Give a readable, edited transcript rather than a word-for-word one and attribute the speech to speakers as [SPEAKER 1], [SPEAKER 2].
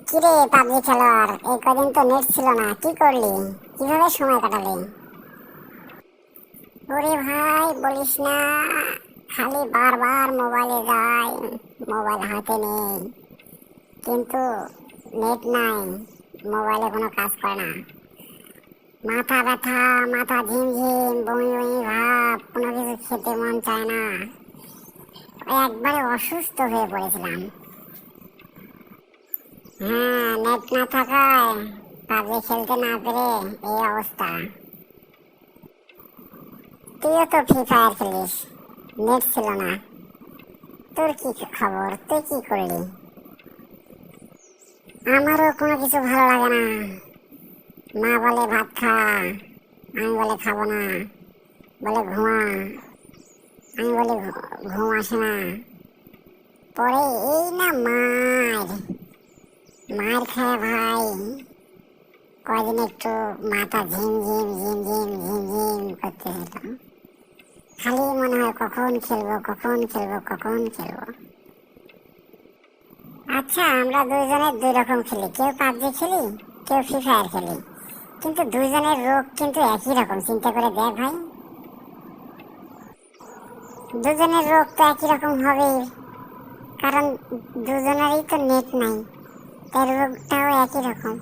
[SPEAKER 1] কিরে পাবজি খেলোয়াড়, এই কদিন তো নেট ছিল না, কি করলি? কিভাবে সময় কাটালি? ওরে ভাই বলিস না, খালি বারবার মোবাইলে যাই, মোবাইল হাতে নেই, কিন্তু নেট নাই, মোবাইলে কোনো কাজ করে না। মাথা ব্যথা, মাথা ঝিমঝিম, বমি বমি ভাব, কোনো কিছু খেতে মন চায় না। একবারে অসুস্থ হয়ে পড়েছিলাম। হ্যাঁ, নেট না থাকায় পাবজি খেলতে না পেরে এই অবস্থা। তুইও তো ফ্রি ফায়ার খেলিস, নেট ছিল না, তোর কি খবর? তুই কি করলি? আমারও কোনো কিছু ভালো লাগে না। মা বলে ভাত খা, আমি বলে খাবো না, বলে ঘুমা, আমি বলি ঘুম আসে না। পরে এই না মার মার খায় ভাই, কয়দিন একটু মাথা ঝিমঝিম ঝিমঝিম ঝিমঝিম করতেছিল। খালি মনে হয় কখন খেলবো, কখন খেলবো, কখন খেলবো। আচ্ছা, আমরা দুইজনে দুই রকম খেলি, কেউ পাবজি খেলি, কেউ ফ্রি ফায়ার খেলি, কিন্তু দুইজনের রোগ কিন্তু একই রকম। চিন্তা করে দেখ ভাই, দুজনের রোগ তো একই রকম হবেই, কারণ দুজনেরই তো নেট নাই, তাই রোগটাও একই রকম।